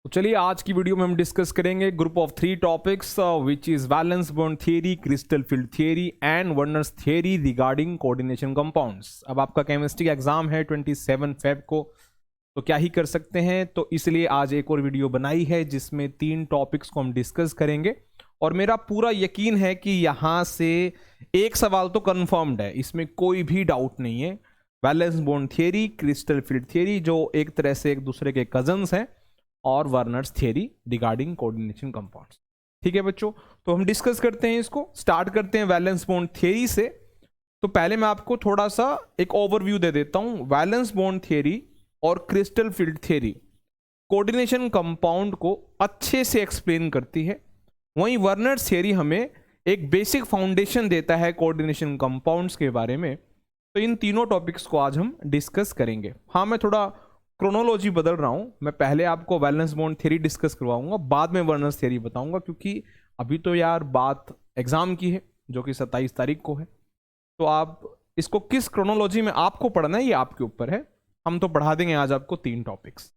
तो चलिए आज की वीडियो में हम डिस्कस करेंगे group of 3 topics which is valence bond theory, crystal field theory and Werner's theory regarding coordination compounds. अब आपका केमिस्ट्री का एग्जाम है 27 फेब को, तो क्या ही कर सकते हैं, तो इसलिए आज एक और वीडियो बनाई है जिसमें 3 टॉपिक्स को हम डिस्कस करेंगे। और मेरा पूरा यकीन है कि यहाँ से एक सवाल तो कंफर्म्ड है, इसमें कोई भी डाउट नहीं है। Valence bond theory, crystal field theory जो एक तरह से एक दूसरे के कजन्स हैं, और Werner's theory regarding coordination compounds. ठीक है बच्चों, तो हम डिस्कस करते हैं, इसको स्टार्ट करते हैं वैलेंस बॉन्ड थियरी से। तो पहले मैं आपको थोड़ा सा एक ओवरव्यू दे देता हूं। वैलेंस बॉन्ड थियरी और crystal field theory coordination compound को अच्छे से एक्सप्लेन करती है, वहीं वर्नर्स थियरी हमें एक बेसिक फाउंडेशन देता है कोऑर्डिनेशन कंपाउंड्स के बारे में। तो इन तीनों टॉपिक्स को आज हम डिस्कस करेंगे। हाँ, मैं थोड़ा क्रोनोलॉजी बदल रहा हूं, मैं पहले आपको वैलेंस बॉन्ड थ्योरी डिस्कस करवाऊंगा, बाद में वर्नर्स थ्योरी बताऊंगा, क्योंकि अभी तो यार बात एग्जाम की है जो कि 27 तारीख को है। तो आप इसको किस क्रोनोलॉजी में आपको पढ़ना है ये आपके ऊपर है। हम तो पढ़ा देंगे आज आपको 3 टॉपिक्स।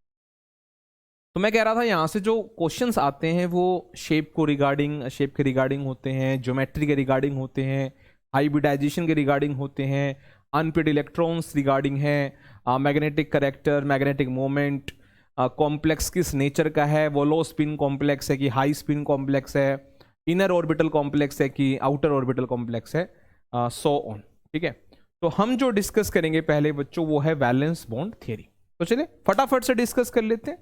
तो मैं कह रहा था यहां से जो क्वेश्चंस आते हैं वो शेप के रिगार्डिंग होते हैं, ज्योमेट्री के रिगार्डिंग होते हैं, हाइब्रिडाइजेशन के रिगार्डिंग होते हैं, अनपेड इलेक्ट्रॉन्स रिगार्डिंग है, magnetic character, magnetic moment, complex किस नेचर का है, वो लो स्पिन कॉम्प्लेक्स है कि हाई स्पिन कॉम्प्लेक्स है, इनर ऑर्बिटल कॉम्प्लेक्स है कि आउटर ऑर्बिटल कॉम्प्लेक्स है, सो ऑन। ठीक है, तो हम जो डिस्कस करेंगे पहले बच्चों वो है वैलेंस बॉन्ड थियरी। तो चलिए फटाफट से डिस्कस कर लेते हैं।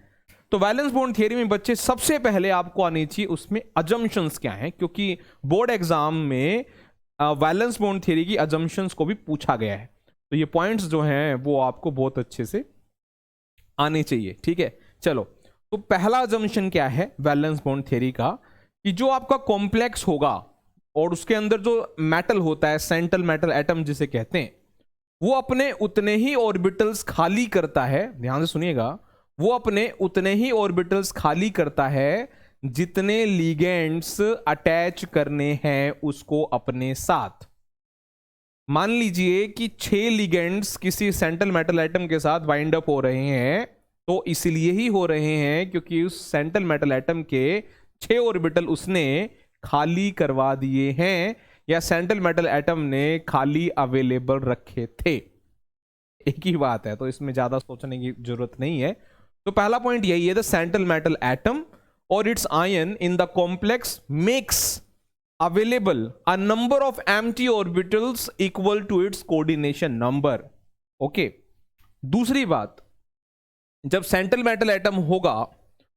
तो वैलेंस बॉन्ड थियरी में बच्चे सबसे पहले आपको आनी चाहिए उसमें अजम्पशंस क्या हैं, क्योंकि बोर्ड एग्जाम में वैलेंस बॉन्ड थियरी की अजम्पशंस को भी पूछा गया है। तो ये पॉइंट्स जो हैं वो आपको बहुत अच्छे से आने चाहिए। ठीक है, चलो, तो पहला अजम्पशन क्या है वैलेंस बॉन्ड थियरी का, कि जो आपका कॉम्प्लेक्स होगा और उसके अंदर जो मेटल होता है, सेंट्रल मेटल एटम जिसे कहते हैं, वो अपने उतने ही ऑर्बिटल्स खाली करता है। ध्यान से सुनिएगा, वो अपने उतने ही ऑर्बिटल्स खाली करता है जितने लिगेंड्स अटैच करने हैं उसको अपने साथ। मान लीजिए कि 6 लिगेंड्स किसी सेंट्रल मेटल एटम के साथ बाइंड अप हो रहे हैं, तो इसलिए ही हो रहे हैं क्योंकि उस सेंट्रल मेटल एटम के 6 ऑर्बिटल उसने खाली करवा दिए हैं, या सेंट्रल मेटल एटम ने खाली अवेलेबल रखे थे। एक ही बात है, तो इसमें ज्यादा सोचने की जरूरत नहीं है। तो पहला पॉइंट यही है, द सेंट्रल मेटल एटम और it's ion in the complex makes available a number of empty orbitals equal to its coordination number. Okay, दूसरी बात, जब सेंट्रल मेटल एटम होगा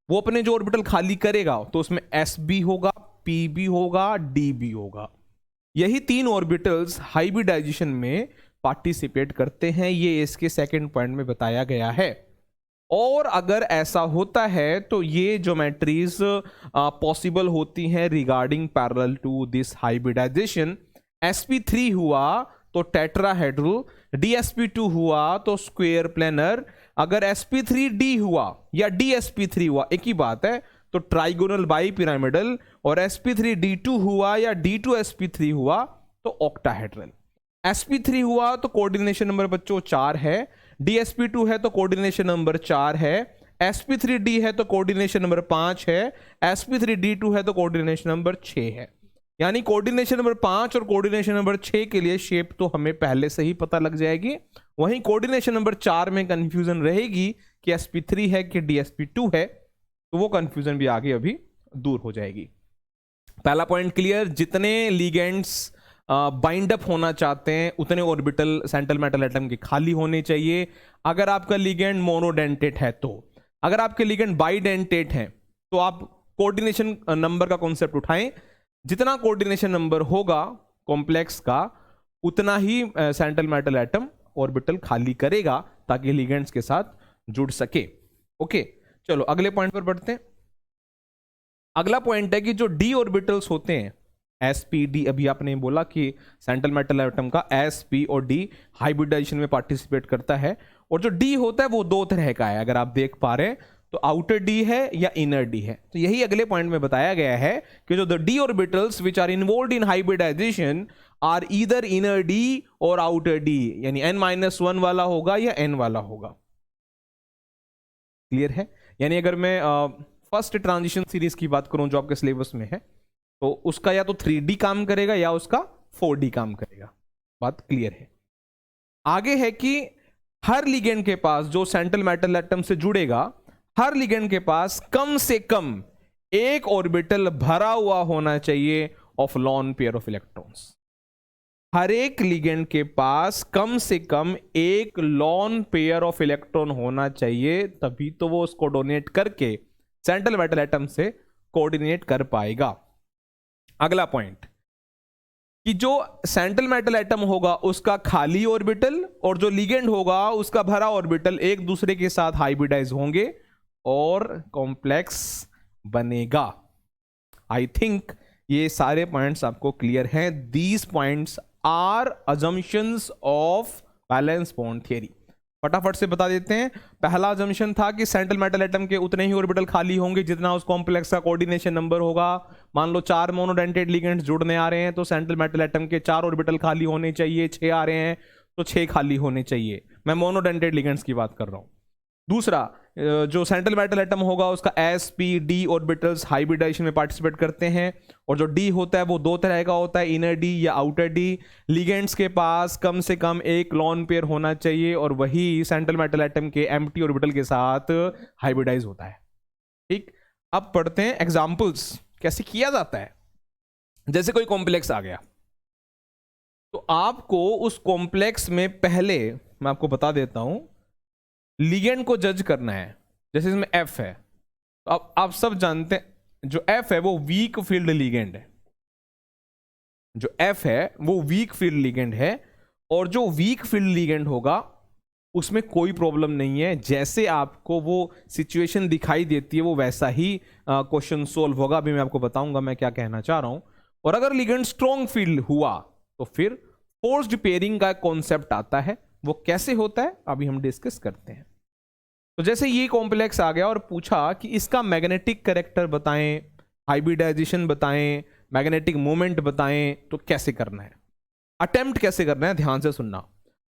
वो अपने जो ऑर्बिटल खाली करेगा तो उसमें sb होगा, pb होगा, db होगा। यही 3 ऑर्बिटल्स हाइब्रिडाइजेशन में पार्टिसिपेट करते हैं, ये इसके सेकंड पॉइंट में बताया गया है। और अगर ऐसा होता है तो ये ज्योमेट्रीज पॉसिबल होती हैं regarding parallel to this hybridization. sp3 हुआ तो टेट्राहेड्रल, dsp2 हुआ तो स्क्वायर प्लेनर, अगर sp3d हुआ या dsp3 हुआ एक ही बात है तो ट्राइगोनल बाई पिरामिडल, और sp3d2 हुआ या d2sp3 हुआ तो ऑक्टाहेड्रल। sp3 हुआ तो कोऑर्डिनेशन नंबर बच्चों 4 है, dsp2 है तो कोऑर्डिनेशन नंबर 4 है, sp3d है तो कोऑर्डिनेशन नंबर 5 है, sp3d2 है तो कोऑर्डिनेशन नंबर 6 है। यानी कोऑर्डिनेशन नंबर 5 और कोऑर्डिनेशन नंबर 6 के लिए शेप तो हमें पहले से ही पता लग जाएगी, वहीं कोऑर्डिनेशन नंबर 4 में कंफ्यूजन रहेगी कि sp3 है कि dsp2 है, तो वो कंफ्यूजन भी आगे अभी दूर हो जाएगी। पहला पॉइंट क्लियर, जितने लिगेंड्स बाइंड अप होना चाहते हैं उतने ऑर्बिटल सेंट्रल मेटल एटम के खाली होने चाहिए। अगर आपका लिगेंड मोनोडेंटेट है, तो अगर आपके लिगेंड बाइडेंटेट है तो आप कोऑर्डिनेशन नंबर का कॉन्सेप्ट उठाएं, जितना कोऑर्डिनेशन नंबर होगा कॉम्प्लेक्स का उतना ही सेंट्रल मेटल एटम ऑर्बिटल खाली करेगा ताकि लिगेंड्स के साथ जुड़ सके। ओके, चलो अगले पॉइंट पर बढ़ते हैं। अगला पॉइंट है कि जो डी ऑर्बिटल्स होते हैं sp-d, अभी आपने बोला कि सेंट्रल मेटल एटम का sp और d हाइब्रिडाइजेशन में पार्टिसिपेट करता है, और जो d होता है वो 2 तरह का है, अगर आप देख पा रहे हैं तो आउटर d है या इनर d है। तो यही अगले पॉइंट में बताया गया है कि जो the d orbitals which are involved in hybridization are either inner d और आउटर d, यानी n-1 वाला होगा या n वाला होगा। क्लियर है? यानी अगर मैं फर्स्ट ट्रांजिशन सीरीज की बात करूं जो आपके सिलेबस में है, तो उसका या तो 3D काम करेगा या उसका 4D काम करेगा। बात क्लियर है। आगे है कि हर लिगेंड के पास जो सेंट्रल मेटल एटम से जुड़ेगा, हर लिगेंड के पास कम से कम एक ऑर्बिटल भरा हुआ होना चाहिए of lone pair of electrons. हर एक लिगेंड के पास कम से कम एक लॉन पेयर ऑफ इलेक्ट्रॉन होना चाहिए, तभी तो वो उसको डोनेट करके सेंट्रल मेटल एटम से कोऑर्डिनेट कर पाएगा। अगला पॉइंट कि जो सेंट्रल मेटल एटम होगा उसका खाली ऑर्बिटल और जो लिगेंड होगा उसका भरा ऑर्बिटल एक दूसरे के साथ हाइब्रिडाइज होंगे और कॉम्प्लेक्स बनेगा। आई थिंक ये सारे पॉइंट्स आपको क्लियर हैं। These points are assumptions of valence bond theory. फटाफट से बता देते हैं। पहला अजम्पशन था कि सेंट्रल मेटल एटम के उतने ही ऑर्बिटल खाली होंगे जितना उस कॉम्प्लेक्स का कोऑर्डिनेशन नंबर होगा। मान लो 4 मोनोडेंटेड लिगेंड्स जुड़ने आ रहे हैं तो सेंट्रल मेटल एटम के 4 ऑर्बिटल खाली होने चाहिए। 6 आ रहे हैं तो 6 खाली होने चाहिए। मैं मोनोडेंटेड लिगेंड्स की बात कर रहा हूं। दूसरा, जो सेंट्रल मेटल एटम होगा उसका S P D orbitals hybridization में पार्टिसिपेट करते हैं और जो डी होता है वो 2 तरह का होता है, इनर डी या आउटर डी। लिगेंड्स के पास कम से कम एक लॉन पेयर होना चाहिए और वही सेंट्रल मेटल एटम के एम्प्टी ऑर्बिटल के साथ हाइब्रिडाइज होता है। ठीक, अब पढ़ते हैं एग्जांपल्स कैसे किया जाता है। जैसे कोई कॉम्प्लेक्स आ गया तो आपको उस कॉम्प्लेक्स में पहले मैं आपको बता देता हूं लिगेंड को जज करना है। जैसे इसमें एफ है तो आप सब जानते हैं जो एफ है वो वीक फील्ड लिगेंड है। जो एफ है वो वीक फील्ड लिगेंड है और जो वीक फील्ड लिगेंड होगा उसमें कोई प्रॉब्लम नहीं है। जैसे आपको वो सिचुएशन दिखाई देती है वो वैसा ही क्वेश्चन सोल्व होगा। अभी मैं आपको बताऊंगा मैं क्या कहना चाह रहा हूं। और अगर लिगेंड स्ट्रॉन्ग फील्ड हुआ तो फिर फोर्स्ड पेयरिंग का कॉन्सेप्ट आता है। वो कैसे होता है अभी हम डिस्कस करते हैं। तो जैसे ये कॉम्प्लेक्स आ गया और पूछा कि इसका मैग्नेटिक कैरेक्टर बताएं, हाइब्रिडाइजेशन बताएं, मैग्नेटिक मोमेंट बताएं, तो कैसे करना है, अटेम्प्ट कैसे करना है, ध्यान से सुनना।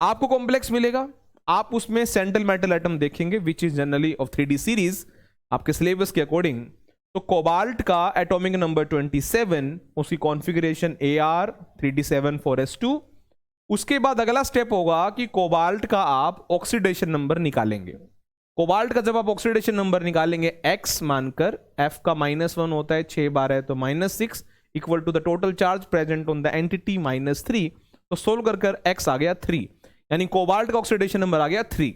आपको कॉम्प्लेक्स मिलेगा, आप उसमें सेंट्रल मेटल एटम देखेंगे which is generally of 3D series आपके सिलेबस के अकॉर्डिंग। तो कोबाल्ट का एटॉमिक नंबर 27, उसकी कॉन्फ़िगरेशन AR 3D7 4s2। उसके बाद अगला स्टेप होगा कि कोबाल्ट का आप ऑक्सीडेशन नंबर निकालेंगे। कोबाल्ट का जब आप ऑक्सीडेशन नंबर निकालेंगे X मानकर, F का -1 होता है, 6 बार है तो -6 equal to the total charge present on the entity -3। तो सोल्व कर X आ गया 3, यानी कोबाल्ट का ऑक्सीडेशन नंबर आ गया 3।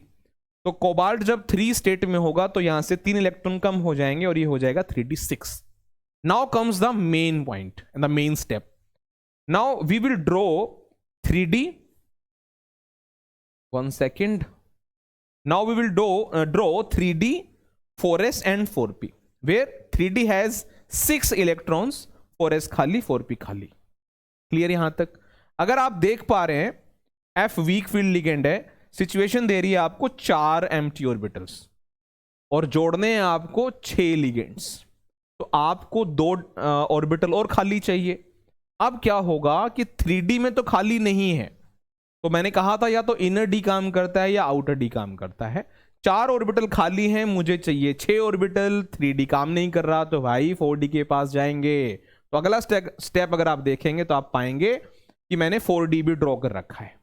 तो कोबाल्ट जब 3 स्टेट में होगा तो यहां से 3 इलेक्ट्रॉन कम हो जाएंगे और ये हो जाएगा 3d6। Now comes the main point and the main step. Now we will draw 3D, 1 second. Now we will draw 3D, 4s and 4p, where 3D has 6 electrons, 4s खाली, 4p खाली। Clear यहां तक? अगर आप देख पा रहे हैं F वीक फील्ड लिगेंड है, सिचुएशन दे रही है आपको 4 एम्प्टी ऑर्बिटल्स और जोड़ने हैं आपको 6 लिगेंड्स, तो आपको 2 ऑर्बिटल और खाली चाहिए। अब क्या होगा कि 3D में तो खाली नहीं है, तो मैंने कहा था या तो इनर डी काम करता है या आउटर डी काम करता है। 4 ऑर्बिटल खाली हैं, मुझे चाहिए 6 ऑर्बिटल। 3D काम नहीं कर रहा तो भाई 4D के पास जाएंगे। तो अगला स्टेप अगर आप देखेंगे तो आप पाएंगे कि मैंने 4D भी ड्रॉ कर रखा है।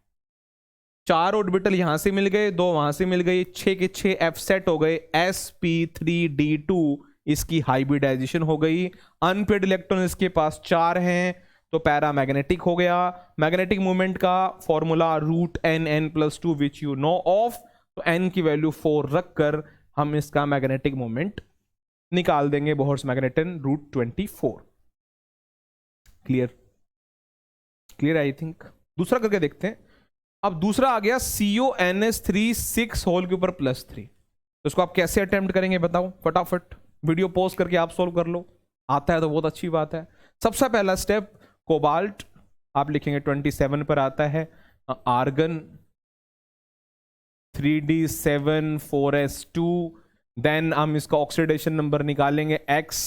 4 ऑर्बिटल यहां से मिल गए, 2 वहां से मिल गए, 6 के 6 F सेट हो गए। sp3d2 इसकी हाइब्रिडाइजेशन हो गई। अनपेड इलेक्ट्रॉन इसके पास 4 हैं तो पैरामैग्नेटिक हो गया। मैग्नेटिक मूवमेंट का formula √n+2 which you know of. तो n की वैल्यू 4 रखकर हम इसका मैग्नेटिक मूवमेंट निकाल देंगे, Bohr's magneton √24। Clear I think. दूसरा करके देखते हैं। अब दूसरा आ गया CONS3 6 होल के ऊपर +3। तो इसको आप कैसे अटेम्प्ट करेंगे बताओ फटाफट, वीडियो पॉज करके आप सोल्व कर लो। आता है तो बहुत अच्छी बात है। सबसे पहला स्टेप, कोबाल्ट आप लिखेंगे 27 पर आता है, आर्गन 3d7 4s2। देन हम इसका ऑक्सीडेशन नंबर निकालेंगे, X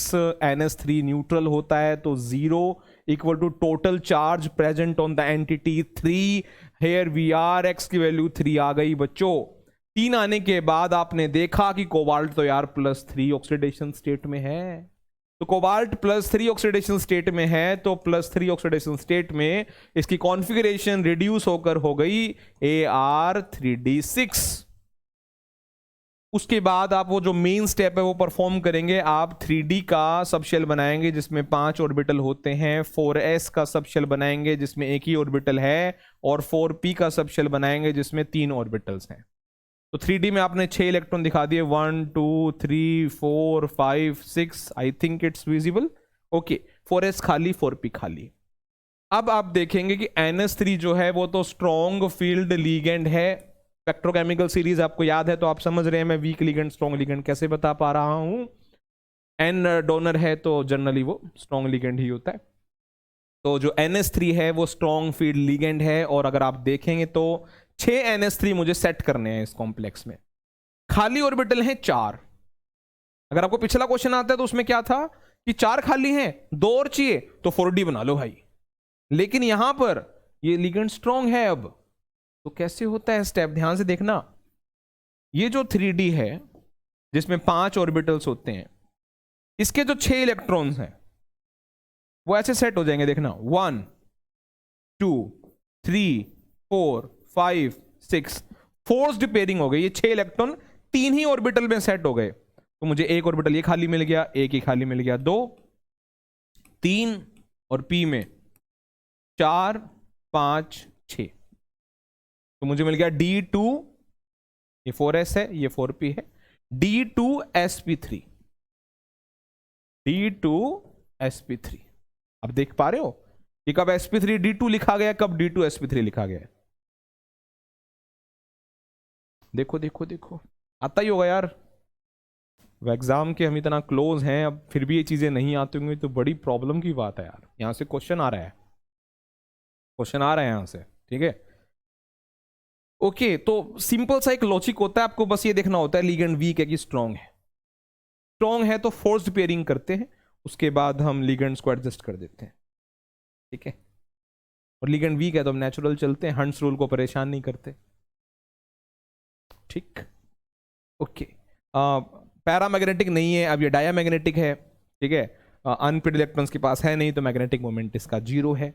NS3 न्यूट्रल होता है तो 0 equal to total charge present on the entity 3। Here we are, X की वैल्यू 3 आ गई बच्चों। 3 आने के बाद आपने देखा कि कोबाल्ट तो यार +3 ऑक्सीडेशन स्टेट में है, तो कोबाल्ट +3 ऑक्सीडेशन स्टेट में है, तो +3 ऑक्सीडेशन स्टेट में इसकी कॉन्फ़िगरेशन रिड्यूस होकर हो गई Ar3d6। उसके बाद आप वो जो मेन स्टेप है वो परफॉर्म करेंगे। आप 3D का सबशेल बनाएंगे जिसमें 5 ऑर्बिटल होते हैं, 4s का सबशेल बनाएंगे जिसमें एक ही ऑर्बिटल है, और 4p का सबशेल बनाएंगे जिसमें 3 ऑर्बिटल्स हैं। तो 3D में आपने 6 इलेक्ट्रॉन दिखा दिए, 1 2 3 4 5 6, I think it's visible. Okay, 4s खाली, 4p खाली। अब आप देखेंगे कि NS3 जो है वो तो स्ट्रॉन्ग फील्ड लीगेंड है। स्पेक्ट्रोकेमिकल सीरीज आपको याद है तो आप समझ रहे हैं मैं वीक लिगेंड स्ट्रॉन्ग लिगेंड कैसे बता पा रहा हूं। N डोनर है तो जनरली वो स्ट्रॉन्ग लिगेंड ही होता है। तो जो NS3 है वो स्ट्रॉन्ग फील्ड लिगेंड है, और अगर आप देखेंगे तो 6 NS3 मुझे सेट करने हैं इस कॉम्प्लेक्स में। खाली ऑर्बिटल हैं 4। अगर आपको पिछला क्वेश्चन आता है तो उसमें क्या था कि 4 खाली हैं, 2 और चाहिए, तो 4D बना लो भाई। लेकिन यहां पर ये लिगेंड स्ट्रॉन्ग है। अब तो कैसे होता है स्टेप, ध्यान से देखना। ये जो 3D है जिसमें 5 ऑर्बिटल्स होते हैं, इसके जो 6 इलेक्ट्रॉन्स हैं वो ऐसे सेट हो जाएंगे, देखना 1 2 3 4 5 6, फोर्स्ड पेयरिंग हो गई। ये 6 इलेक्ट्रॉन 3 ही ऑर्बिटल में सेट हो गए, तो मुझे एक ऑर्बिटल ये खाली मिल गया, एक ही खाली मिल गया, 2 3, और p में 4 5 6, तो मुझे मिल गया D2, ये 4s है, ये 4p है, D2sp3, D2sp3। अब देख पा रहे हो कि कब sp3 D2 लिखा गया, कब D2sp3 लिखा गया है। देखो देखो देखो, आता ही होगा यार। एग्जाम के हम इतना क्लोज हैं, अब फिर भी ये चीजें नहीं आती होंगी तो बड़ी प्रॉब्लम की बात है यार। यहां से क्वेश्चन आ रहा है, क्वेश्चन आ रहा है यहां से, ठीक है। ओके, तो सिंपल सा एक लॉजिक होता है, आपको बस ये देखना होता है लिगेंड वीक है कि स्ट्रांग है। स्ट्रांग है तो फोर्स्ड पेयरिंग करते हैं, उसके बाद हम लिगेंड्स को एडजस्ट कर देते हैं, ठीक है। और लिगेंड वीक है तो हम नेचुरल चलते हैं, हंट्स रूल को परेशान नहीं करते, ठीक। ओके, पैरामैग्नेटिक नहीं है, अब ये डायामैग्नेटिक है, ठीक है। अनपेड इलेक्ट्रॉन्स के पास है नहीं, तो मैग्नेटिक मोमेंट इसका 0 है।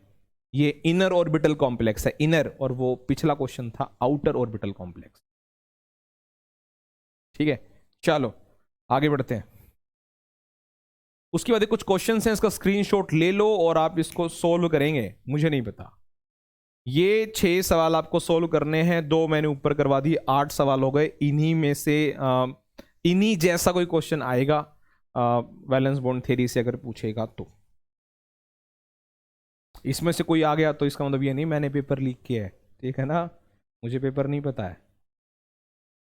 ये इनर ऑर्बिटल कॉम्प्लेक्स है, इनर, और वो पिछला क्वेश्चन था आउटर ऑर्बिटल कॉम्प्लेक्स, ठीक है। चलो आगे बढ़ते हैं। उसके बाद कुछ क्वेश्चन हैं, इसका स्क्रीनशॉट ले लो और आप इसको सोल्व करेंगे, मुझे नहीं पता। ये 6 सवाल आपको सोल्व करने हैं, 2 मैंने ऊपर करवा दिए, 8 सवाल हो गए। इन्हीं में से इन्हीं जैसा कोई क्वेश्चन आएगा वैलेंस बॉन्ड थ्योरी से अगर पूछेगा तो। इसमें से कोई आ गया तो इसका मतलब ये नहीं मैंने पेपर लीक किया है, ठीक है ना। मुझे पेपर नहीं पता है,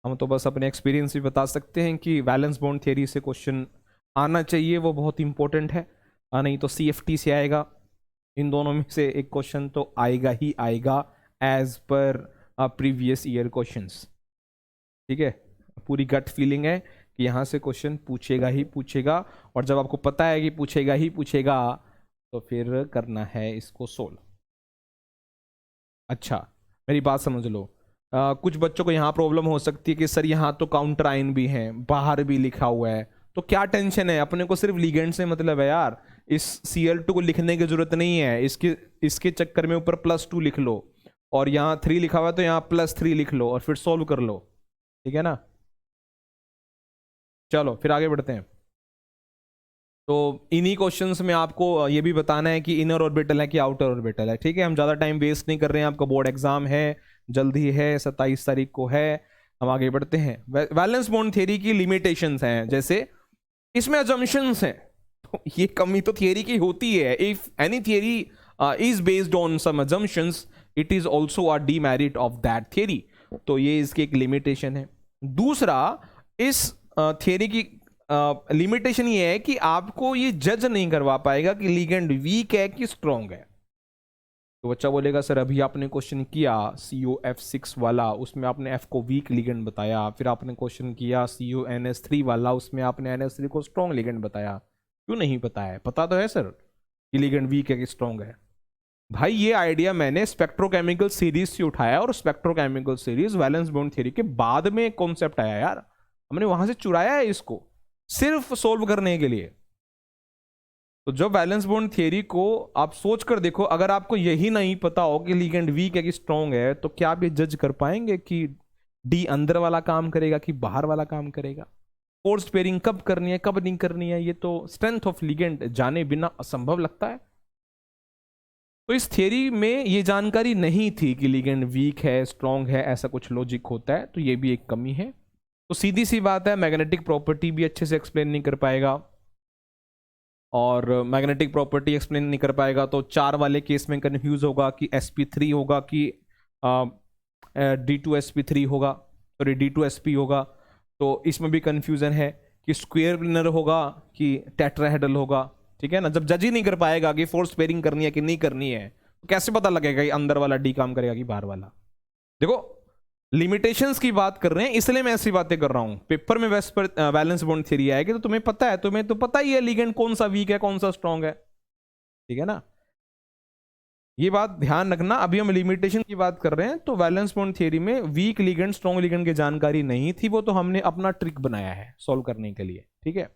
हम तो बस अपने एक्सपीरियंस भी बता सकते हैं कि वैलेंस बॉन्ड थ्योरी से क्वेश्चन आना चाहिए, वो बहुत इंपॉर्टेंट है। नहीं तो CFT से आएगा, इन दोनों में से एक क्वेश्चन तो आएगा ही आएगा as per previous year questions, ठीक है। पूरी गट फीलिंग है कि यहाँ से क्वेश्चन पूछेगा ही पूछेगा, और जब आपको पता है कि पूछेगा ही पूछेगा तो फिर करना है इसको सोल्व। अच्छा, मेरी बात समझ लो। कुछ बच्चों को यहाँ प्रॉब्लम हो सकती है कि सर यहाँ तो काउंटर आयन भी है, बाहर भी लिखा हुआ है, तो क्या टेंशन है, अपने को सिर्फ लिगेंड से मतलब है यार। इस Cl2 को लिखने की जरूरत नहीं है, इसके चक्कर में ऊपर +2 लिख लो, और यहाँ 3 लिखा हुआ है तो यहाँ +3 लिख लो और फिर सोल्व कर लो, ठीक है ना। चलो फिर आगे बढ़ते हैं। तो इन्हीं क्वेश्चंस में आपको ये भी बताना है कि इनर ऑर्बिटल है कि आउटर ऑर्बिटल है, ठीक है। हम ज़्यादा टाइम वेस्ट नहीं कर रहे हैं, आपका बोर्ड एग्जाम है, जल्द ही है, 27 तारीख को है। हम आगे बढ़ते हैं। वैलेंस बॉन्ड थ्योरी की लिमिटेशंस हैं, जैसे इसमें अजम्पशंस हैं, तो ये कमी तो थियरी की होती है। If any theory is based on some assumptions, it is also a demerit of that theory, तो ये इसकी एक लिमिटेशन है। दूसरा, इस थियरी की लिमिटेशन ये है कि आपको ये जज नहीं करवा पाएगा कि लिगेंड वीक है कि स्ट्रॉन्ग है। तो बच्चा बोलेगा सर अभी आपने क्वेश्चन किया COF6 वाला, उसमें आपने F को वीक लिगेंड बताया, फिर आपने क्वेश्चन किया CONS3 वाला, उसमें आपने NS3 को स्ट्रॉन्ग लिगेंड बताया, क्यों नहीं पता है? पता तो है सर कि लिगेंड वीक है कि स्ट्रॉन्ग है। भाई ये आइडिया मैंने स्पेक्ट्रोकेमिकल सीरीज से उठाया, और spectrochemical series valence bond theory के बाद में कॉन्सेप्ट आया यार, हमने वहां से चुराया है इसको सिर्फ सोल्व करने के लिए। तो जब वैलेंस बॉन्ड थ्योरी को आप सोच कर देखो, अगर आपको यही नहीं पता हो कि लिगेंड वीक है कि स्ट्रॉन्ग है, तो क्या आप ये जज कर पाएंगे कि डी अंदर वाला काम करेगा कि बाहर वाला काम करेगा, फोर्स पेयरिंग कब करनी है कब नहीं करनी है? ये तो स्ट्रेंथ ऑफ लिगेंड जाने बिना असंभव लगता है। तो इस थियरी में ये जानकारी नहीं थी कि लिगेंड वीक है स्ट्रॉन्ग है, ऐसा कुछ लॉजिक होता है, तो ये भी एक कमी है। तो सीधी सी बात है, मैग्नेटिक प्रॉपर्टी भी अच्छे से एक्सप्लेन नहीं कर पाएगा, और मैग्नेटिक प्रॉपर्टी एक्सप्लेन नहीं कर पाएगा तो 4 वाले केस में कंफ्यूज होगा कि sp3 होगा कि d2sp3 होगा, सॉरी d2sp होगा। तो इसमें भी कंफ्यूजन है कि स्क्वायर प्लेनर होगा कि टेट्राहेड्रल होगा, ठीक है ना। जब जज ही नहीं कर पाएगा कि फोर्स पेयरिंग करनी है कि नहीं करनी है, तो कैसे पता लगेगा कि अंदर वाला डी काम करेगा कि बाहर वाला? देखो लिमिटेशंस की बात कर रहे हैं, इसलिए मैं ऐसी बातें कर रहा हूं। पेपर में वैलेंस बॉन्ड थ्योरी आएगी तो तुम्हें पता है, तुम्हें तो पता ही है लिगेंड कौन सा वीक है कौन सा स्ट्रॉन्ग है, ठीक है ना। ये बात ध्यान रखना। अभी हम लिमिटेशन की बात कर रहे हैं, तो वैलेंस बॉन्ड थ्योरी में वीक लिगेंड स्ट्रॉन्ग लिगेंड की जानकारी नहीं थी, वो तो हमने अपना ट्रिक बनाया है सॉल्व करने के लिए, ठीक है।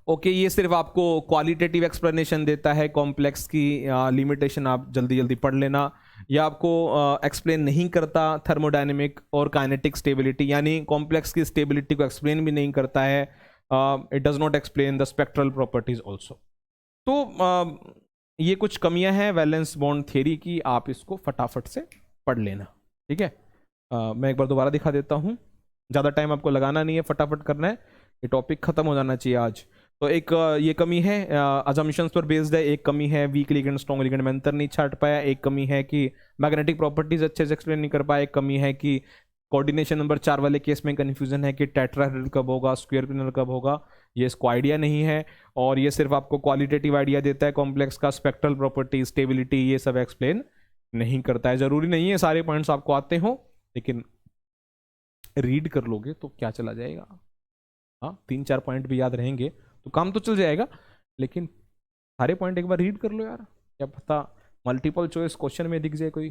ओके, ये सिर्फ आपको क्वालिटेटिव एक्सप्लेनेशन देता है, कॉम्प्लेक्स की लिमिटेशन आप जल्दी जल्दी पढ़ लेना। या आपको एक्सप्लेन नहीं करता थर्मोडायनेमिक और काइनेटिक स्टेबिलिटी, यानी कॉम्प्लेक्स की स्टेबिलिटी को एक्सप्लेन भी नहीं करता है। It does not explain the spectral properties also. तो ये कुछ कमियां हैं वैलेंस बॉन्ड थ्योरी की, आप इसको फटाफट से पढ़ लेना, ठीक है। मैं एक बार दोबारा दिखा देता हूँ, ज़्यादा टाइम आपको लगाना नहीं है, फटाफट करना है, ये टॉपिक खत्म हो जाना चाहिए आज। तो एक ये कमी है अजम्पशंस पर बेस्ड है, एक कमी है वीक लिगेंड स्ट्रॉन्ग लिगेंड में अंतर नहीं छाट पाया, एक कमी है कि मैग्नेटिक प्रॉपर्टीज अच्छे से एक्सप्लेन नहीं कर पाया, एक कमी है कि कोऑर्डिनेशन नंबर 4 वाले केस में कंफ्यूजन है कि टेट्राहेड्रल कब होगा स्क्वायर प्लेनर कब होगा, ये इसको आइडिया नहीं है। और ये सिर्फ आपको क्वालिटेटिव आइडिया देता है, कॉम्प्लेक्स का स्पेक्ट्रल प्रॉपर्टी स्टेबिलिटी ये सब एक्सप्लेन नहीं करता है। जरूरी नहीं है सारे पॉइंट्स आपको आते हो, लेकिन रीड कर लोगे तो क्या चला जाएगा, हाँ 3-4 पॉइंट भी याद रहेंगे तो काम तो चल जाएगा, लेकिन सारे पॉइंट एक बार रीड कर लो यार, क्या पता मल्टीपल चॉइस क्वेश्चन में दिख जाए कोई।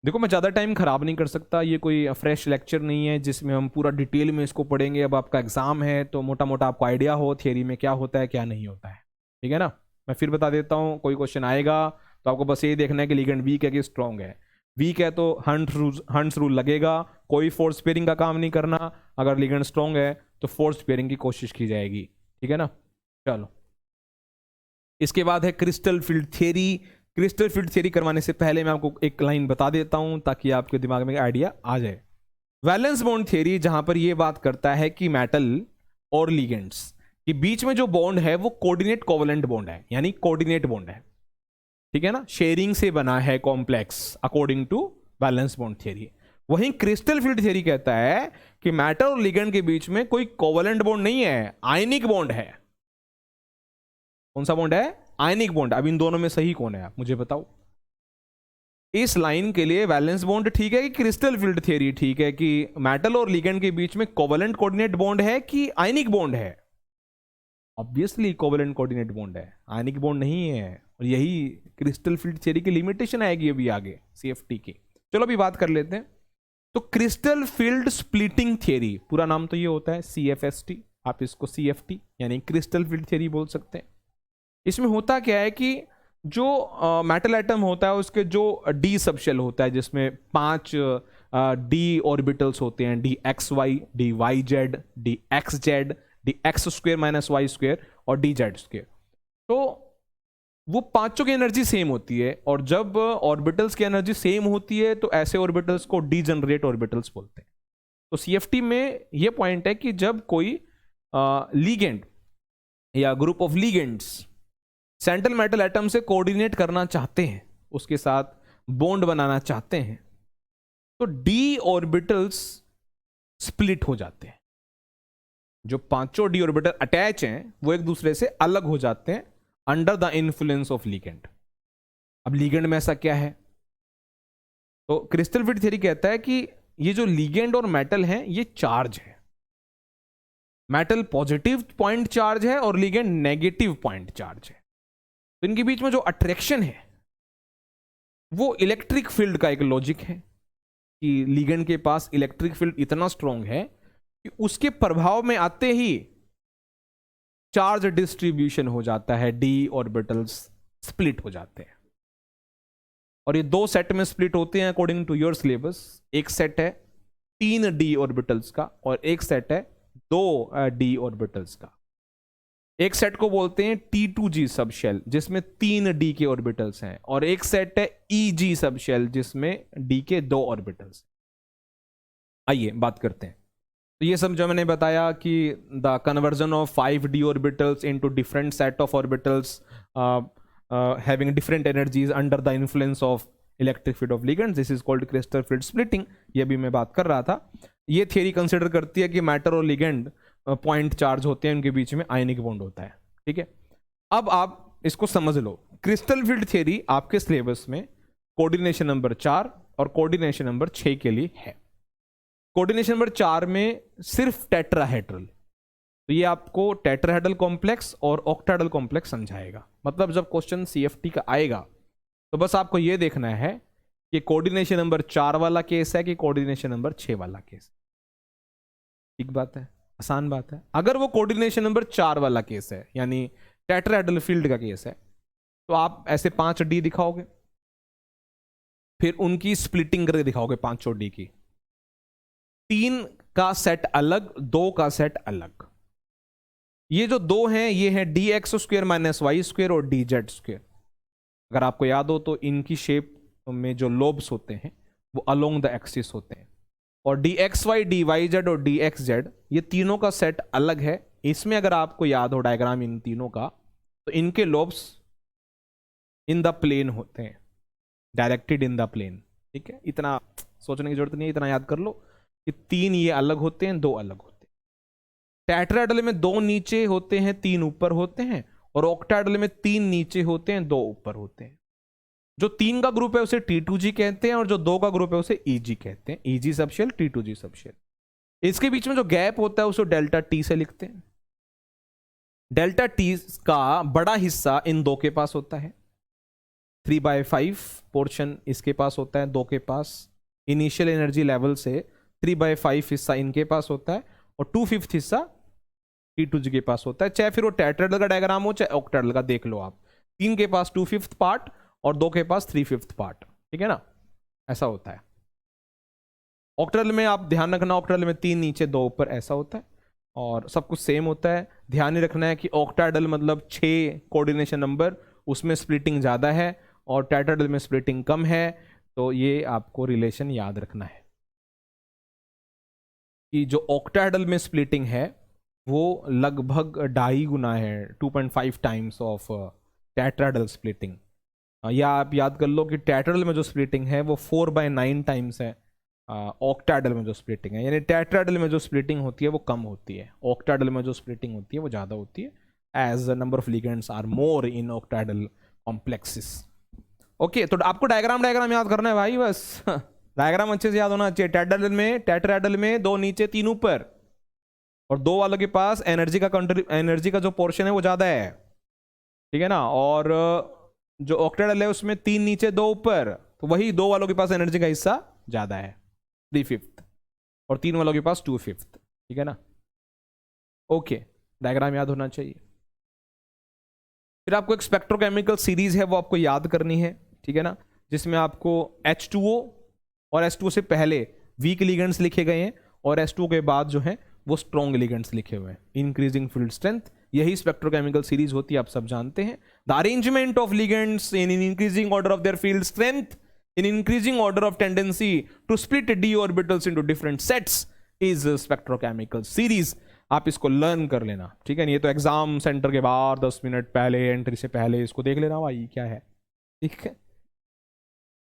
देखो मैं ज़्यादा टाइम खराब नहीं कर सकता, ये कोई फ्रेश लेक्चर नहीं है जिसमें हम पूरा डिटेल में इसको पढ़ेंगे। अब आपका एग्जाम है तो मोटा मोटा आपको आइडिया हो थियरी में क्या होता है क्या नहीं होता है, ठीक है ना। मैं फिर बता देता हूँ, कोई क्वेश्चन आएगा तो आपको बस ये देखना है कि लिगेंड वीक है कि स्ट्रॉन्ग है। वीक है तो हंट्स रूल लगेगा, कोई फोर्स पेयरिंग का काम नहीं करना। अगर लिगेंड स्ट्रॉन्ग है तो फोर्स पेयरिंग की कोशिश की जाएगी, ठीक है ना। चलो, इसके बाद है crystal field theory. Crystal field theory करवाने से पहले मैं आपको एक लाइन बता देता हूं ताकि आपके दिमाग में आइडिया आ जाए। वैलेंस बॉन्ड थियरी जहां पर यह बात करता है कि मेटल और लिगेंड्स के बीच में जो बॉन्ड है वो कोऑर्डिनेट कोवेलेंट बॉन्ड है, यानी कोऑर्डिनेट बॉन्ड है, ठीक है ना, शेयरिंग से बना है complex according to valence bond theory. वहीं क्रिस्टल फील्ड थियरी कहता है कि मेटल और लिगेंड के बीच में कोई कोवेलेंट बॉन्ड नहीं है, आयनिक बॉन्ड है। कौन सा बॉन्ड है? Ionic bond. अब इन दोनों में सही कौन है, आप मुझे बताओ। इस लाइन के लिए वैलेंस बॉन्ड ठीक है कि क्रिस्टल फील्ड थियरी ठीक है, कि मेटल और लिगेंड के बीच में कोवेलेंट कोऑर्डिनेट बॉन्ड है कि आयनिक बॉन्ड है? ऑब्वियसली कोवेलेंट कोऑर्डिनेट बॉन्ड है, आयनिक बॉन्ड नहीं है। और यही क्रिस्टल फील्ड थियरी की लिमिटेशन आएगी अभी आगे सीएफटी की। चलो अभी बात कर लेते हैं। तो क्रिस्टल फील्ड स्प्लिटिंग थियरी, पूरा नाम तो ये होता है सीएफएसटी, आप इसको सीएफटी यानी क्रिस्टल फील्ड थियरी बोल सकते हैं। इसमें होता क्या है कि जो मेटल एटम होता है उसके जो डी सबशेल होता है, जिसमें 5 डी ऑर्बिटल्स होते हैं, D X Y, D Y Z, D X Z, D X square minus Y square और डी जेड स्क्वेयर। तो वो पांचों की एनर्जी सेम होती है, और जब ऑर्बिटल्स की एनर्जी सेम होती है तो ऐसे ऑर्बिटल्स को डीजनरेट ऑर्बिटल्स बोलते हैं। तो सीएफटी में ये पॉइंट है कि जब कोई लीगेंड या group of ligands central metal atom से कोऑर्डिनेट करना चाहते हैं, उसके साथ बॉन्ड बनाना चाहते हैं, तो डी ऑर्बिटल्स स्प्लिट हो जाते हैं। जो पांचों डी ऑर्बिटल अटैच हैं वो एक दूसरे से अलग हो जाते हैं under the influence of ligand. अब लिगेंड में ऐसा क्या है? तो क्रिस्टल फील्ड थ्योरी कहता है कि ये जो लिगेंड और मेटल है ये चार्ज है। मेटल पॉजिटिव पॉइंट चार्ज है और लिगेंड नेगेटिव पॉइंट चार्ज है। तो इनके बीच में जो अट्रैक्शन है वो इलेक्ट्रिक फील्ड का एक लॉजिक है कि लिगेंड के पास इलेक्ट्रिक फील्ड इतना स्ट्रांग है कि उसके प्रभाव में आते ही चार्ज डिस्ट्रीब्यूशन हो जाता है, डी ऑर्बिटल्स स्प्लिट हो जाते हैं। और ये दो सेट में स्प्लिट होते हैं अकॉर्डिंग टू योर सिलेबस। एक सेट है 3 डी ऑर्बिटल्स का और एक सेट है 2 डी ऑर्बिटल्स का। एक सेट को बोलते हैं T2G सब शेल जिसमें 3 डी के ऑर्बिटल्स हैं, और एक सेट है EG सब शेल जिसमें डी के 2 ऑर्बिटल्स। आइए बात करते हैं। तो ये सब जो मैंने बताया कि the conversion of 5 D orbitals into different set of orbitals having different energies under the influence of electric field of ligands, this is called crystal field splitting. ये भी मैं बात कर रहा था। ये थियरी कंसिडर करती है कि मैटर और लिगेंड पॉइंट चार्ज होते हैं, उनके बीच में आयनिक बॉन्ड होता है। ठीक है, अब आप इसको समझ लो। क्रिस्टल फील्ड थियरी आपके सिलेबस में कोऑर्डिनेशन नंबर 4 और कोऑर्डिनेशन नंबर 6 के लिए है। कोऑर्डिनेशन नंबर 4 में सिर्फ टेट्राहेड्रल, तो ये आपको टेट्राहेड्रल कॉम्प्लेक्स और ऑक्टाहेड्रल कॉम्प्लेक्स समझाएगा। मतलब जब क्वेश्चन CFT का आएगा तो बस आपको ये देखना है कि कोऑर्डिनेशन नंबर 4 वाला केस है कि कोऑर्डिनेशन नंबर 6 वाला केस। ठीक बात है, आसान बात है। अगर वो कोऑर्डिनेशन नंबर 4 वाला केस है यानी टेट्राहेड्रल फील्ड का केस है, तो आप ऐसे 5 डी दिखाओगे, फिर उनकी स्प्लिटिंग करके दिखाओगे 5 डी की। 3 का सेट अलग, 2 का सेट अलग। ये जो 2 हैं ये है dx² - y² और dz²। अगर आपको याद हो तो इनकी शेप में जो लोब्स होते हैं वो अलोंग द एक्सिस होते हैं, और dxy, dyz और dxz ये तीनों का सेट अलग है। इसमें अगर आपको याद हो डायग्राम इन तीनों का, तो इनके लोब्स इन द प्लेन होते हैं, डायरेक्टेड इन द प्लेन। ठीक है, इतना सोचने की जरूरत नहीं है, इतना याद कर लो कि 3 ये अलग होते हैं, 2 अलग होते हैं। टेट्राहेड्रल में 2 नीचे होते हैं, 3 ऊपर होते हैं, और ऑक्टाहेड्रल में 3 नीचे होते हैं, 2 ऊपर होते हैं। जो 3 का ग्रुप है उसे T2G कहते हैं, और जो 2 का ग्रुप है उसे EG कहते हैं। EG subshell, T2G subshell. इसके बीच में जो गैप होता है उसे डेल्टा T से लिखते हैं। डेल्टा T का बड़ा हिस्सा इन 2 के पास होता है, 3/5 पोर्शन इसके पास होता है 2 के पास। इनिशियल एनर्जी लेवल से 3/5 हिस्सा इनके पास होता है, और 2/5 हिस्सा T2G के पास होता है। चाहे फिर वो टेट्राहेड्रल का डायग्राम हो चाहे ऑक्टाहेड्रल का, देख लो आप। 3 के पास 2/5 पार्ट और 2 के पास 3/5 पार्ट। ठीक है ना, ऐसा होता है। ऑक्टाहेड्रल में आप ध्यान रखना, ऑक्टाहेड्रल में 3 नीचे 2 ऊपर ऐसा होता है, और सब कुछ सेम होता है। ध्यान ही रखना है कि ऑक्टाहेड्रल मतलब 6 कोऑर्डिनेशन नंबर, उसमें स्प्लिटिंग ज़्यादा है और टेट्राहेड्रल में स्प्लिटिंग कम है। तो ये आपको रिलेशन याद रखना है कि जो ऑक्टाहेड्रल में स्प्लिटिंग है वो लगभग 2.5 गुना है, 2.5 टाइम्स ऑफ टेट्राहेड्रल स्प्लिटिंग। या आप याद कर लो कि टेट्राहेड्रल में जो स्प्लिटिंग है वो 4/9 टाइम्स है ऑक्टाहेड्रल में जो स्प्लिटिंग है। यानी टेट्राहेड्रल में जो स्प्लिटिंग होती है वो कम होती है, ऑक्टाहेड्रल में जो स्प्लिटिंग होती है वो ज़्यादा होती है, as the number of ligands are more in octahedral complexes. Okay, तो आपको डायग्राम याद करना है भाई, बस डायग्राम अच्छे से याद होना चाहिए। टेट्राहेड्रल में 2 नीचे 3 ऊपर, और 2 वालों के पास एनर्जी का जो पोर्शन है वो ज्यादा है। ठीक है ना, और जो ऑक्टाहेड्रल है उसमें 3 नीचे 2 ऊपर, तो वही 2 वालों के पास एनर्जी का हिस्सा ज्यादा है, 3/5, और 3 वालों के पास 2/5। ठीक है ना, ओके, डायग्राम याद होना चाहिए। फिर आपको एक स्पेक्ट्रोकेमिकल सीरीज है वो आपको याद करनी है। ठीक है ना, जिसमें आपको H2O और H2O से पहले वीक लिगेंड्स लिखे गए हैं, और H2O के बाद जो है वो स्ट्रॉन्ग लिगेंड्स लिखे हुए हैं, इंक्रीजिंग फील्ड स्ट्रेंथ। यही स्पेक्ट्रोकेमिकल सीरीज होती है, आप सब जानते हैं। The arrangement of ligands in increasing order of their field strength, in increasing order of tendency to split D orbitals into different sets is spectrochemical series. आप इसको learn कर लेना। ठीक है, ये तो एग्जाम सेंटर के बाहर 10 मिनट पहले, एंट्री से पहले इसको देख लेना भाई क्या है। ठीक है,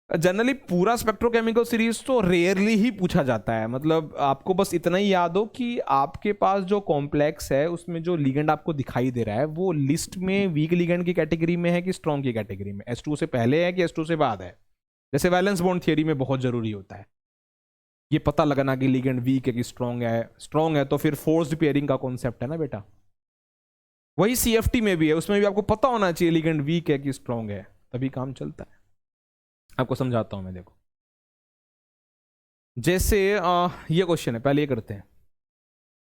जनरली पूरा स्पेक्ट्रोकेमिकल सीरीज तो रेयरली ही पूछा जाता है। मतलब आपको बस इतना ही याद हो कि आपके पास जो कॉम्प्लेक्स है उसमें जो लिगेंड आपको दिखाई दे रहा है वो लिस्ट में वीक लिगेंड की कैटेगरी में है कि स्ट्रॉन्ग की कैटेगरी में, H2 से पहले है कि H2 से बाद है। जैसे वैलेंस बॉन्ड थियरी में बहुत जरूरी होता है ये पता लगाना कि लिगेंड वीक है कि स्ट्रॉन्ग है। स्ट्रॉन्ग है तो फिर फोर्स्ड पेयरिंग का कॉन्सेप्ट है ना बेटा, वही CFT में भी है, उसमें भी आपको पता होना चाहिए लिगेंड वीक है कि स्ट्रॉन्ग है, तभी काम चलता है। आपको समझाता हूं मैं, देखो जैसे ये क्वेश्चन है, पहले ये करते हैं।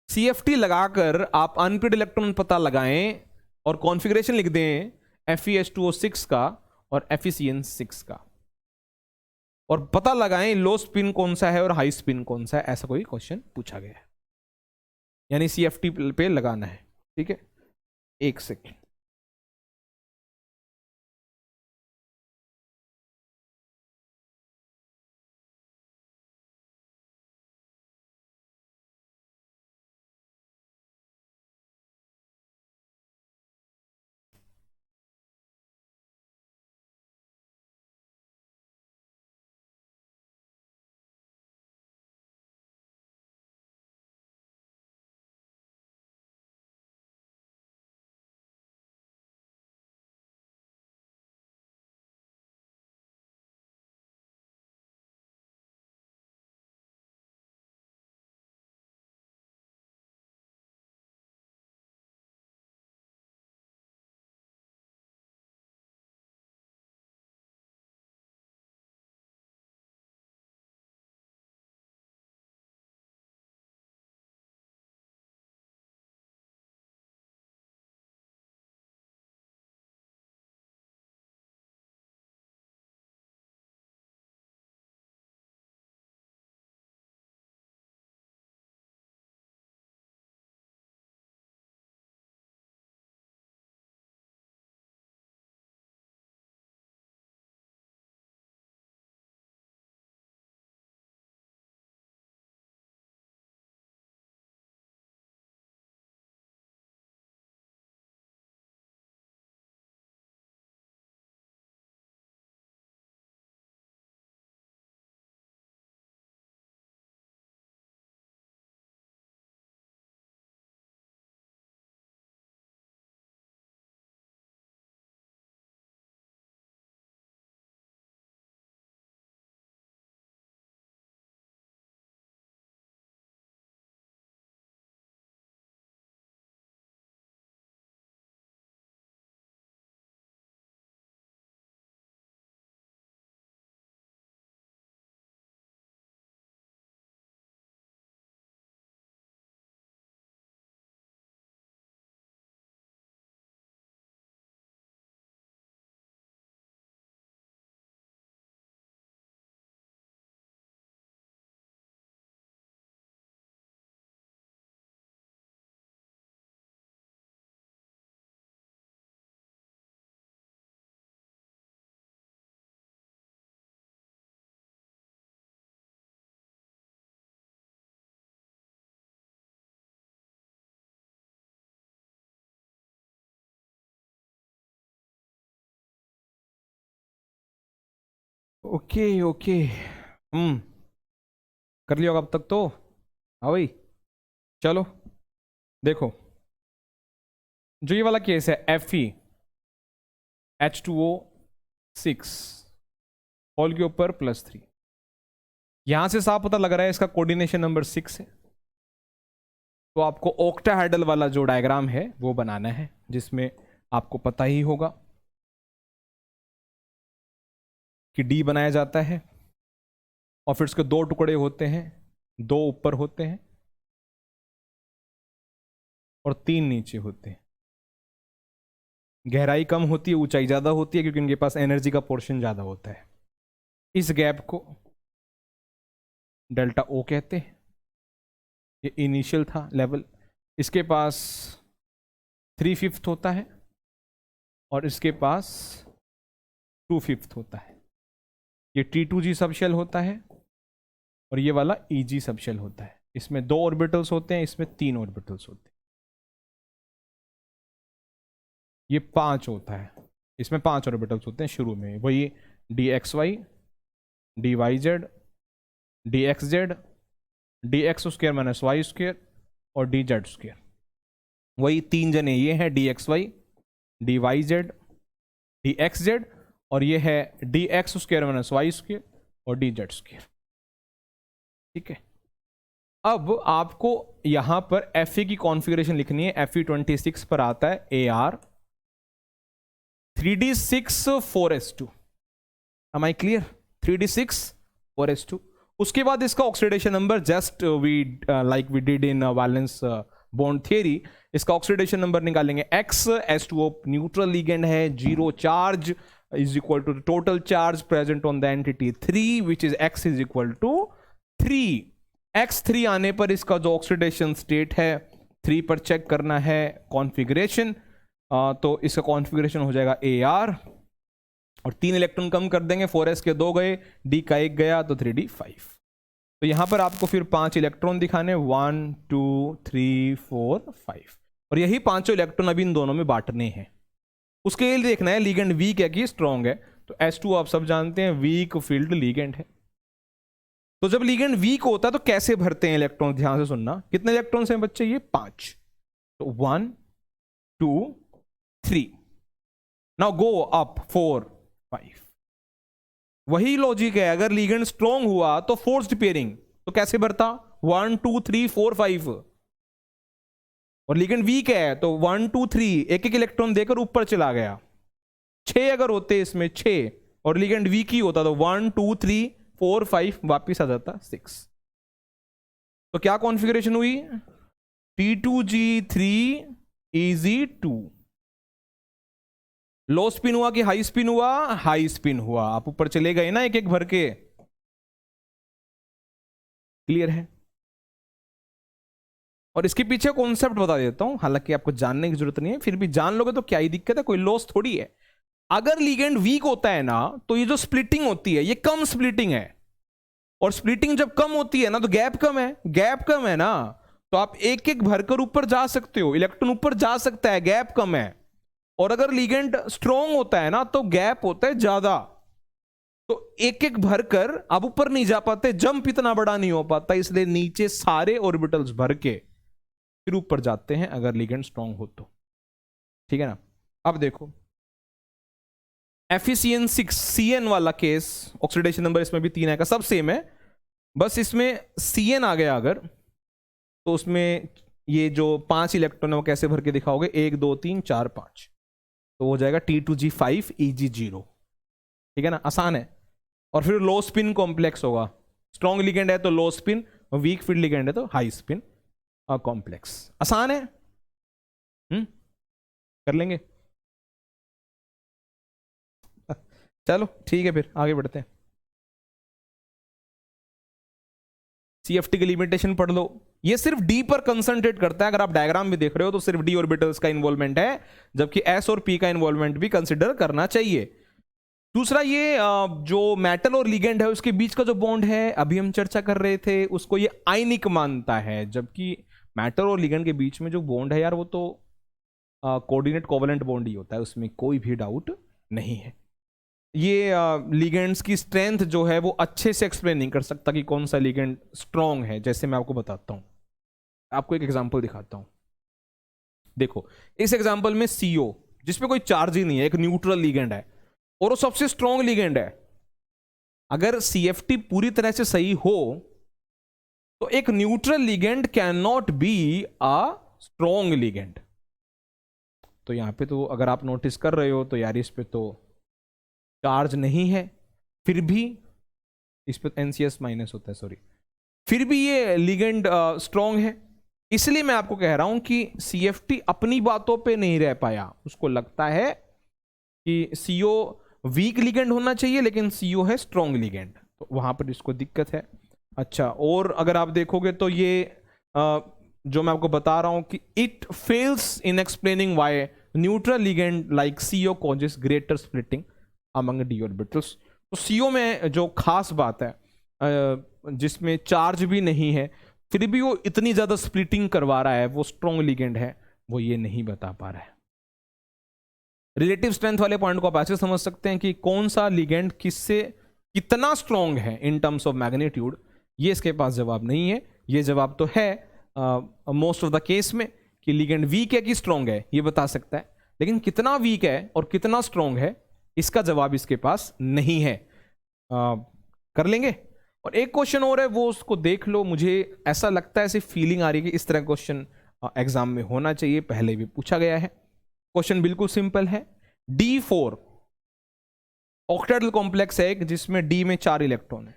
CFT लगाकर आप अनपेड इलेक्ट्रॉन पता लगाएं और कॉन्फ़िगरेशन लिख दें FeH2O6 का और FeCN6 का, और पता लगाएं लो स्पिन कौन सा है और हाई स्पिन कौन सा है, ऐसा कोई क्वेश्चन पूछा गया है, यानी CFT पे लगाना है। ठीक है, एक सेकेंड। ओके ओके, कर लिया होगा अब तक तो। हाँ भाई, चलो देखो, जो ये वाला केस है FeH2O6 होल के ऊपर +3, यहां से साफ पता लग रहा है इसका कोऑर्डिनेशन नंबर 6 है। तो आपको ऑक्टाहेड्रल वाला जो डायग्राम है वो बनाना है, जिसमें आपको पता ही होगा कि D बनाया जाता है और फिर उसके 2 टुकड़े होते हैं, 2 ऊपर होते हैं और 3 नीचे होते हैं। गहराई कम होती है, ऊंचाई ज्यादा होती है, क्योंकि इनके पास एनर्जी का पोर्शन ज्यादा होता है। इस गैप को डेल्टा O कहते हैं, ये इनिशियल था लेवल। इसके पास 3/5 होता है और इसके पास 2/5 होता है। ये T2G सबशेल होता है और ये वाला EG सबशेल होता है। इसमें 2 ऑर्बिटल्स होते हैं, इसमें 3 ऑर्बिटल्स होते हैं। ये 5 होता है, इसमें 5 ऑर्बिटल्स होते हैं शुरू में। वही DXY, DYZ, DXZ, DX² - Y² और DZ²। वही 3 जने ये हैं, DXY, DYZ, DXZ, और ये है DX² - Y² और DZ²। ठीक है, अब आपको यहां पर Fe की कॉन्फ़िगरेशन लिखनी है। Fe26 पर आता है AR 3d6 4s2। Am I clear? 3d6 4s2। उसके बाद इसका oxidation number just we like we did in valence bond theory, इसका ऑक्सीडेशन नंबर निकालेंगे x, S2O न्यूट्रल लिगेंड है, 0 charge is equal to the total charge present on the entity 3 which is x is equal to 3। x3 आने पर इसका जो oxidation state है 3 पर check करना है कॉन्फ़िगरेशन, तो इसका कॉन्फ़िगरेशन हो जाएगा AR और 3 इलेक्ट्रॉन कम कर देंगे, 4s के 2 गए, d का 1 गया तो 3d5। तो यहां पर आपको फिर 5 इलेक्ट्रॉन दिखाने 1 2 3 4 5 और यही पांचों इलेक्ट्रॉन अभी इन दोनों में बांटने हैं। उसके लिए देखना है लिगेंड वीक है कि स्ट्रॉन्ग है। तो S2 आप सब जानते हैं वीक फील्ड लिगेंड है। तो जब लिगेंड वीक होता है तो कैसे भरते हैं इलेक्ट्रॉन, ध्यान से सुनना। कितने इलेक्ट्रॉन्स हैं बच्चे? ये 5। तो 1 2 3, नाउ गो अप 4 5। वही लॉजिक है, अगर लिगेंड स्ट्रॉन्ग हुआ तो फोर्स्ड पेयरिंग, तो कैसे भरता? 1 2 3 4 5। और लिगेंड वीक है तो 1 2 3 एक एक इलेक्ट्रॉन देकर ऊपर चला गया। 6 अगर होते इसमें 6 और लिगेंड वीक ही होता तो 1 2 3 4 5 वापिस आ जाता 6। तो क्या कॉन्फ़िगरेशन हुई? T2G3 EZ2। लो स्पिन हुआ कि हाई स्पिन हुआ? हाई स्पिन हुआ। आप ऊपर चले गए ना एक एक भर के। क्लियर है? और इसके पीछे कॉन्सेप्ट बता देता हूं, हालांकि आपको जानने की जरूरत नहीं है, फिर भी जान लोगे तो क्या ही दिक्कत है, कोई लॉस थोड़ी है। अगर लिगेंड वीक होता है ना तो ये जो स्प्लिटिंग होती है ये कम स्प्लिटिंग है, और स्प्लिटिंग जब कम होती है ना तो गैप कम है। गैप कम है ना तो आप एक एक भरकर ऊपर जा सकते हो, इलेक्ट्रॉन ऊपर जा सकता है, गैप कम है। और अगर लिगेंड स्ट्रॉन्ग होता है ना तो गैप होता है ज्यादा, तो एक एक भरकर आप ऊपर नहीं जा पाते, जंप इतना बड़ा नहीं हो पाता, इसलिए नीचे सारे ऑर्बिटल्स भर के फिर ऊपर जाते हैं अगर लिगेंड स्ट्रॉन्ग हो तो। ठीक है ना? अब देखो FeCN6 CN वाला केस, ऑक्सीडेशन नंबर इसमें भी 3 आएगा, सब सेम है, बस इसमें CN आ गया अगर, तो उसमें ये जो 5 इलेक्ट्रॉन है वो कैसे भर के दिखाओगे? 1 2 3 4 5, तो हो जाएगा T2G5 EG0। ठीक है ना? आसान है। और फिर लो स्पिन कॉम्प्लेक्स होगा, स्ट्रॉन्ग लिगेंड है तो लो स्पिन, वीक फील्ड लिगेंड है तो हाई स्पिन कॉम्प्लेक्स। आसान है, कर लेंगे। चलो ठीक है, फिर आगे बढ़ते हैं। CFT की लिमिटेशन पढ़ लो। ये सिर्फ D पर कंसंट्रेट करता है, अगर आप डायग्राम में देख रहे हो तो सिर्फ D ऑर्बिटल्स का इन्वॉल्वमेंट है, जबकि S और P का इन्वॉल्वमेंट भी कंसिडर करना चाहिए। दूसरा, ये जो मेटल और लिगेंड है उसके बीच का जो बॉन्ड है, अभी हम चर्चा कर रहे थे, उसको ये आयनिक मानता है, जबकि मेटल और लिगेंड के बीच में जो बॉन्ड है यार वो तो कोऑर्डिनेट कोवेलेंट बॉन्ड ही होता है, उसमें कोई भी डाउट नहीं है। ये लिगेंड्स की स्ट्रेंथ जो है वो अच्छे से एक्सप्लेन नहीं कर सकता कि कौन सा लिगेंड स्ट्रॉन्ग है। जैसे मैं आपको बताता हूं, आपको एक एग्जांपल दिखाता हूं। देखो इस एग्जांपल में CO जिसमें कोई चार्ज ही नहीं है, एक न्यूट्रल लिगेंड है और वो सबसे स्ट्रॉन्ग लिगेंड है। अगर CFT पूरी तरह से सही हो तो एक neutral ligand can not be a strong ligand. तो यहां पे तो अगर आप नोटिस कर रहे हो तो यार इस पे तो चार्ज नहीं है, फिर भी इस पर NCS माइनस होता है, सॉरी, फिर भी ये लिगेंड स्ट्रॉन्ग है। इसलिए मैं आपको कह रहा हूं कि CFT अपनी बातों पे नहीं रह पाया, उसको लगता है कि CO वीक लिगेंड होना चाहिए लेकिन CO है स्ट्रॉन्ग लिगेंड, तो वहां पर इसको दिक्कत है। अच्छा, और अगर आप देखोगे तो ये जो मैं आपको बता रहा हूं कि it fails in explaining why neutral ligand like CO causes greater splitting among D orbitals. तो CO में जो खास बात है, जिसमें चार्ज भी नहीं है फिर भी वो इतनी ज्यादा स्प्लिटिंग करवा रहा है, वो स्ट्रॉन्ग लिगेंड है, वो ये नहीं बता पा रहा है। रिलेटिव स्ट्रेंथ वाले पॉइंट को आप ऐसे समझ सकते हैं कि कौन सा लिगेंड किससे कितना स्ट्रॉन्ग है इन टर्म्स ऑफ मैग्नीट्यूड, ये इसके पास जवाब नहीं है। ये जवाब तो है मोस्ट ऑफ द केस में कि लिगेंड वीक है कि स्ट्रॉन्ग है ये बता सकता है, लेकिन कितना वीक है और कितना स्ट्रॉन्ग है इसका जवाब इसके पास नहीं है। कर लेंगे। और एक क्वेश्चन और है, वो उसको देख लो। मुझे ऐसा लगता है, ऐसी फीलिंग आ रही है कि इस तरह क्वेश्चन एग्जाम में होना चाहिए, पहले भी पूछा गया है। क्वेश्चन बिल्कुल सिंपल है। D4 ऑक्टेडल कॉम्प्लेक्स है एक, जिसमें D में 4 इलेक्ट्रॉन है।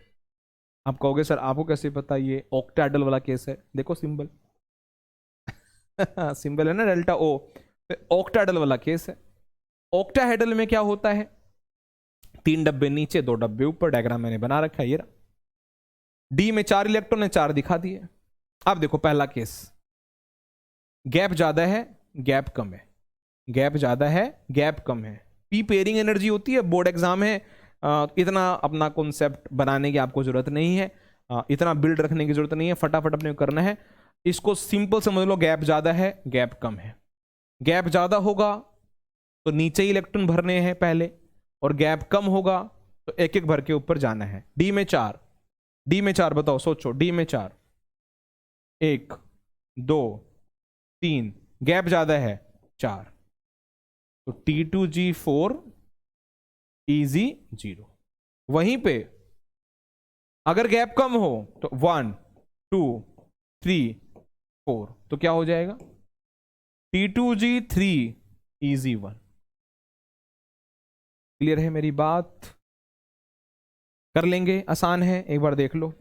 आप कहोगे सर आपको कैसे पता ये ऑक्टेडल वाला केस है? देखो सिंबल सिंबल है ना डेल्टा O, ऑक्टेडल वाला केस है। ऑक्टाहेड्रल में क्या होता है? 3 डब्बे नीचे 2 डब्बे ऊपर, डायग्राम मैंने बना रखा है ये रहा। डी में 4 इलेक्ट्रॉन है, 4 दिखा दिए। अब देखो पहला केस, गैप ज्यादा है गैप कम है, गैप ज्यादा है गैप कम है। पी पेयरिंग एनर्जी होती है, बोर्ड एग्जाम है, इतना अपना कॉन्सेप्ट बनाने की आपको जरूरत नहीं है, इतना बिल्ड रखने की जरूरत नहीं है, फटाफट अपने को करना है। इसको सिंपल समझ लो, गैप ज्यादा है गैप कम है। गैप ज्यादा होगा तो नीचे ही इलेक्ट्रॉन भरने हैं पहले, और गैप कम होगा तो एक एक भर के ऊपर जाना है। डी में 4, डी में 4 बताओ, सोचो, डी में 4, 1 2 3, गैप ज्यादा है 4, तो T2G4 EG0। वहीं पे अगर गैप कम हो तो 1 2 3 4, तो क्या हो जाएगा? T2G3 EG1। क्लियर है मेरी बात? कर लेंगे, आसान है, एक बार देख लो।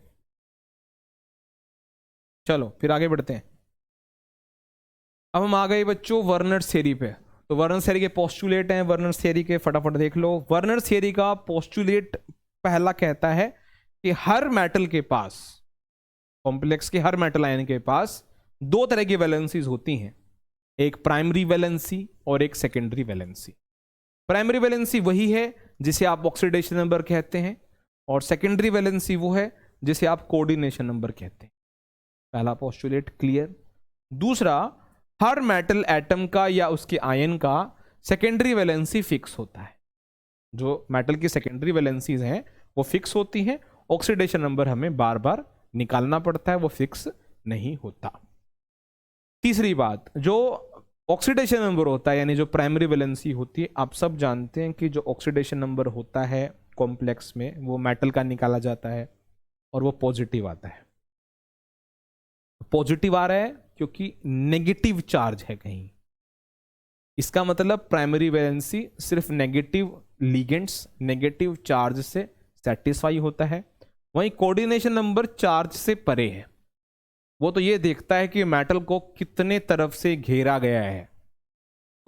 चलो फिर आगे बढ़ते हैं। अब हम आ गए बच्चों वर्नर्स थ्योरी पे। तो वर्नर्स थ्योरी के पोस्टुलेट हैं, वर्नर्स थ्योरी के फटाफट देख लो। वर्नर्स थ्योरी का पोस्टुलेट पहला कहता है कि हर मेटल के पास, कॉम्प्लेक्स के हर मेटल आयन के पास 2 तरह की वैलेंसीज होती हैं, एक प्राइमरी वैलेंसी और एक सेकेंडरी वैलेंसी। प्राइमरी वैलेंसी वही है जिसे आप ऑक्सीडेशन नंबर कहते हैं, और सेकेंडरी वैलेंसी वो है जिसे आप कोऑर्डिनेशन नंबर कहते हैं। पहला पोस्टुलेट क्लियर। दूसरा, हर मेटल एटम का या उसके आयन का सेकेंडरी वैलेंसी फिक्स होता है। जो मेटल की सेकेंडरी वैलेंसीज हैं वो फिक्स होती हैं, ऑक्सीडेशन नंबर हमें बार बार निकालना पड़ता है, वो फिक्स नहीं होता। तीसरी बात, जो ऑक्सीडेशन नंबर होता है यानी जो प्राइमरी वैलेंसी होती है, आप सब जानते हैं कि जो ऑक्सीडेशन नंबर होता है कॉम्प्लेक्स में वो मेटल का निकाला जाता है और वो पॉजिटिव आता है। पॉजिटिव आ रहा है क्योंकि नेगेटिव चार्ज है कहीं, इसका मतलब प्राइमरी वैलेंसी सिर्फ नेगेटिव लिगेंड्स, नेगेटिव चार्ज से सेटिस्फाई होता है। वहीं कोऑर्डिनेशन नंबर चार्ज से परे है, वो तो ये देखता है कि मेटल को कितने तरफ से घेरा गया है।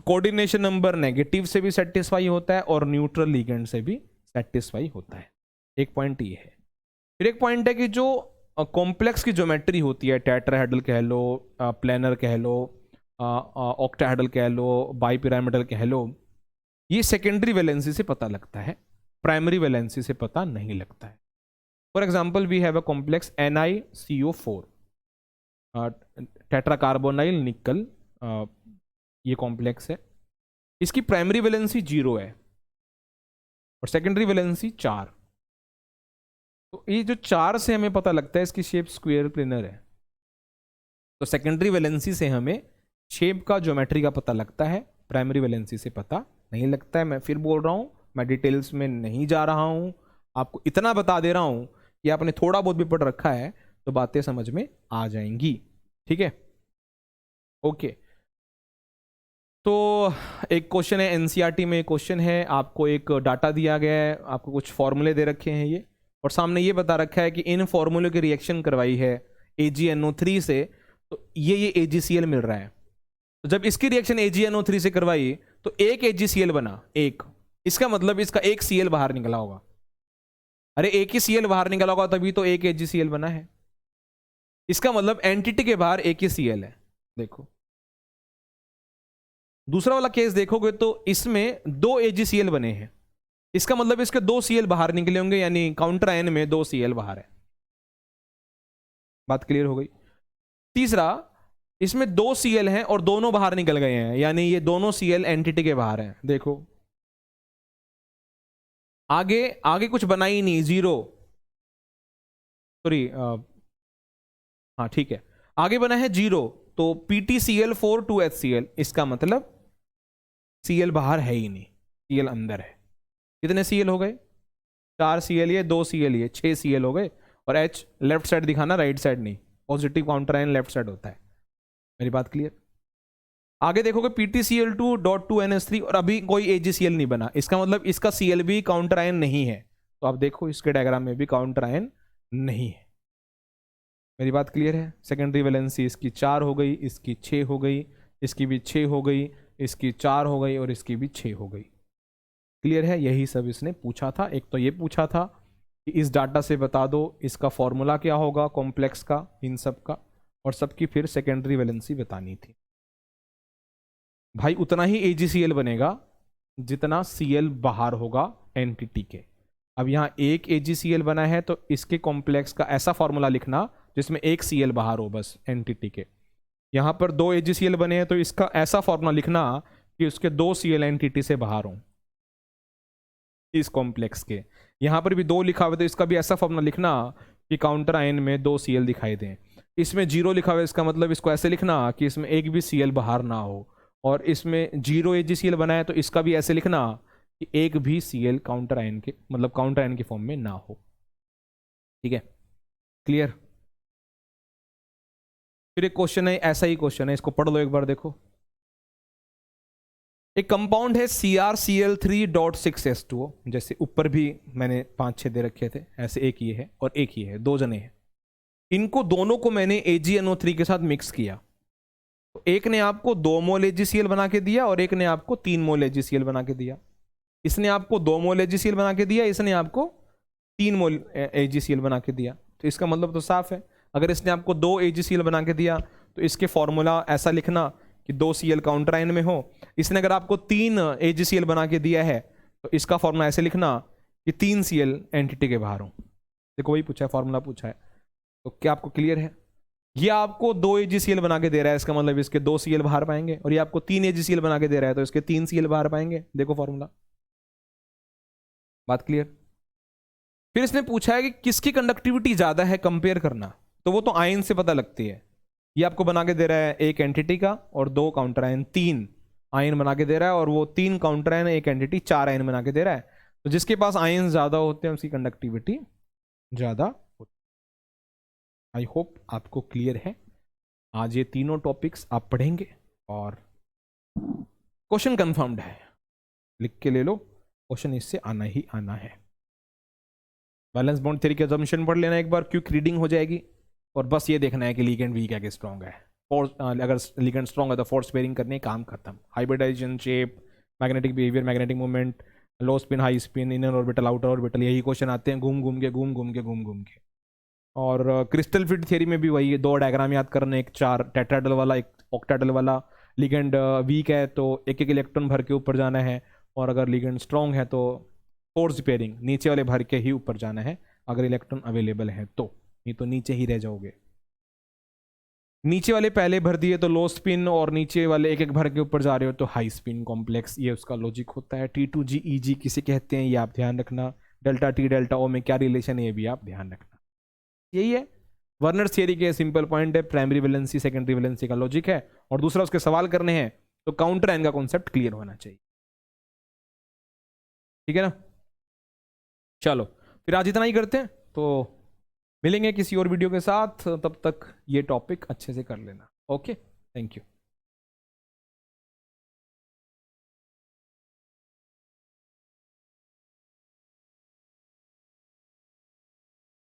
कोऑर्डिनेशन नंबर नेगेटिव से भी सेटिस्फाई होता है और न्यूट्रल लिगेंड से भी सेटिस्फाई होता है। एक पॉइंट ये है। फिर एक पॉइंट है कि जो कॉम्प्लेक्स की ज्योमेट्री होती है, टेट्राहेड्रल कह लो, प्लेनर कह लो, ऑक्टाहेड्रल कह लो, बाइपिरामिडल कह लो, ये सेकेंडरी वैलेंसी से पता लगता है, प्राइमरी वैलेंसी से पता नहीं लगता है। For example we have a complex NiCO4, tetracarbonyl nickel, ये कॉम्प्लेक्स है। इसकी प्राइमरी वैलेंसी 0 है और सेकेंडरी वैलेंसी 4। तो ये जो 4 से हमें पता लगता है इसकी शेप स्क्वायर प्लेनर है, तो सेकेंडरी वैलेंसी से हमें शेप का, ज्योमेट्री का पता लगता है, प्राइमरी वैलेंसी से पता नहीं लगता है। मैं फिर बोल रहा हूं, मैं डिटेल्स में नहीं जा रहा हूं, आपको इतना बता दे रहा हूं कि आपने थोड़ा बहुत भी पढ़ रखा है तो बातें समझ में आ जाएंगी। ठीक है, ओके। तो एक क्वेश्चन है, एनसीईआरटी में क्वेश्चन है, आपको एक डाटा दिया गया है, आपको कुछ फॉर्मूले दे रखे हैं ये, और सामने ये बता रखा है कि इन फॉर्मूले की रिएक्शन करवाई है AgNO3 से, तो ये AgCl मिल रहा है। तो जब इसकी रिएक्शन AgNO3 से करवाई तो एक AgCl बना, एक, इसका मतलब इसका एक Cl बाहर निकला होगा। अरे एक ही Cl बाहर निकला होगा तभी तो एक AgCl बना है, इसका मतलब एंटिटी के बाहर एक ही Cl है। देखो दूसरा वाला केस देखोगे तो इसमें 2 AgCl बने हैं, इसका मतलब इसके 2 Cl बाहर निकले होंगे, यानी काउंटर आयन में 2 Cl बाहर है। बात क्लियर हो गई। तीसरा, इसमें 2 Cl हैं और दोनों बाहर निकल गए हैं, यानी ये दोनों Cl एंटिटी के बाहर हैं। देखो आगे आगे कुछ बना ही नहीं, 0, सॉरी, हाँ ठीक है, आगे बना है 0, तो PtCl4 2HCl, इसका मतलब Cl बाहर है ही नहीं, Cl अंदर है। कितने Cl हो गए? 4 Cl, ये 2 Cl, ये 6 Cl हो गए, और H लेफ्ट साइड दिखाना, राइट साइड नहीं। Positive counter ion left side होता है। मेरी बात क्लियर? आगे देखोगे PtCl2.2NH3 और अभी कोई AgCl नहीं बना, इसका मतलब इसका Cl भी काउंटर आयन नहीं है। तो आप देखो इसके डायग्राम में भी काउंटर आयन नहीं है। मेरी बात क्लियर है? सेकेंडरी वैलेंसी इसकी 4 हो गई, इसकी 6 हो गई, इसकी भी 6 हो गई, इसकी 4 हो गई और इसकी भी 6 हो गई। क्लियर है? यही सब इसने पूछा था। एक तो ये पूछा था कि इस डाटा से बता दो इसका फॉर्मूला क्या होगा कॉम्प्लेक्स का, इन सब का, और सबकी फिर सेकेंडरी वैलेंसी बतानी थी। भाई उतना ही AgCl बनेगा जितना Cl बाहर होगा एंटिटी के। अब यहाँ एक AgCl बना है तो इसके कॉम्प्लेक्स का ऐसा फॉर्मूला लिखना जिसमें एक Cl बाहर हो बस एंटिटी के। यहाँ पर 2 AgCl बने हैं तो इसका ऐसा फॉर्मूला लिखना कि उसके 2 Cl एंटिटी से बाहर हो इस कॉम्प्लेक्स के। यहाँ पर भी 2 लिखा हुआ है तो इसका भी ऐसा फॉर्मूला लिखना कि काउंटर आयन में 2 Cl दिखाई दें। इसमें 0 लिखा हुआ है, इसका मतलब इसको ऐसे लिखना कि इसमें एक भी Cl बाहर ना हो। और इसमें 0 AgCl बना है तो इसका भी ऐसे लिखना कि एक भी Cl काउंटर आयन के मतलब काउंटर आयन के फॉर्म में ना हो। ठीक है? क्लियर? फिर एक क्वेश्चन है, ऐसा ही क्वेश्चन है, इसको पढ़ लो एक बार, देखो। एक कंपाउंड है CrCl3.6H2O, जैसे ऊपर भी मैंने 5-6 दे रखे थे, ऐसे एक ये है और एक ये है, 2 जने हैं। इनको दोनों को मैंने AgNO3 के साथ मिक्स किया तो एक ने आपको 2 मोल AgCl बना के दिया और एक ने आपको 3 मोल AgCl बना के दिया। इसने आपको 2 मोल AgCl बना के दिया, इसने आपको 3 मोल AgCl बना के दिया। तो इसका मतलब तो साफ है, अगर इसने आपको 2 AgCl बना के दिया तो इसके फॉर्मूला ऐसा लिखना कि 2 Cl काउंटर आयन में हो। इसने अगर आपको 3 AgCl बना के दिया है तो इसका फॉर्मूला ऐसे लिखना कि 3 Cl एंटिटी के बाहर हो। देखो वही पूछा है, फॉर्मूला पूछा है। तो क्या आपको क्लियर है? ये आपको 2 AgCl बना के दे रहा है, इसका मतलब इसके 2 Cl बाहर पाएंगे, और ये आपको 3 AgCl बना के दे रहा है तो इसके 3 Cl बाहर पाएंगे। देखो फॉर्मूला। बात क्लियर? फिर इसने पूछा है कि किसकी कंडक्टिविटी ज्यादा है, कंपेयर करना। तो वो तो आयन से पता लगती है। ये आपको बना के दे रहा है एक एंटिटी का और 2 काउंटर आयन, 3 आयन बना के दे रहा है, और वो 3 काउंटर आयन एक एंटिटी 4 आयन बना के दे रहा है। तो जिसके पास आयन ज्यादा होते हैं उसकी कंडक्टिविटी ज्यादा होती है। आई होप आपको क्लियर है। आज ये तीनों टॉपिक्स आप पढ़ेंगे और क्वेश्चन कंफर्म्ड है, लिख के ले लो, क्वेश्चन इससे आना ही आना है। बैलेंस बॉन्ड थ्योरी के अजम्पशन पढ़ लेना एक बार, क्विक रीडिंग हो जाएगी। और बस ये देखना है कि लिगेंड वीक है कि स्ट्रॉन्ग है। फोर्स अगर लिगेंड स्ट्रॉन्ग है तो फोर्स पेयरिंग करने काम खत्म। Hybridization, shape, magnetic behaviour, magnetic movement, low spin, high spin, inner orbital, outer orbital, यही क्वेश्चन आते हैं घूम घूम के। और क्रिस्टल फिट थ्योरी में भी वही है, 2 डायग्राम याद करने, एक 4 टेट्राहेड्रल वाला, एक ऑक्टाहेड्रल वाला। लिगेंड वीक है तो एक एक इलेक्ट्रॉन भर के ऊपर जाना है, और अगर लिगेंड स्ट्रॉन्ग है तो फोर्स पेयरिंग नीचे वाले भर के ही ऊपर जाना है अगर इलेक्ट्रॉन अवेलेबल है तो, नहीं तो नीचे ही रह जाओगे। नीचे वाले पहले भर दिए तो लो स्पिन, और नीचे वाले एक एक भर के ऊपर जा रहे हो तो हाई स्पिन कॉम्प्लेक्स। ये उसका लॉजिक होता है। T2G EG किसे कहते हैं ये आप ध्यान रखना। डेल्टा T डेल्टा O में क्या रिलेशन है ये भी आप ध्यान रखना। यही है वर्नर्स थियरी के सिंपल पॉइंट है। प्राइमरी वैलेंसी सेकेंडरी वैलेंसी का लॉजिक है, और दूसरा उसके सवाल करने हैं तो काउंटर आयन का कॉन्सेप्ट क्लियर होना चाहिए। ठीक है ना? चलो फिर आज इतना ही करते हैं, तो मिलेंगे किसी और वीडियो के साथ। तब तक ये टॉपिक अच्छे से कर लेना। Okay, thank you.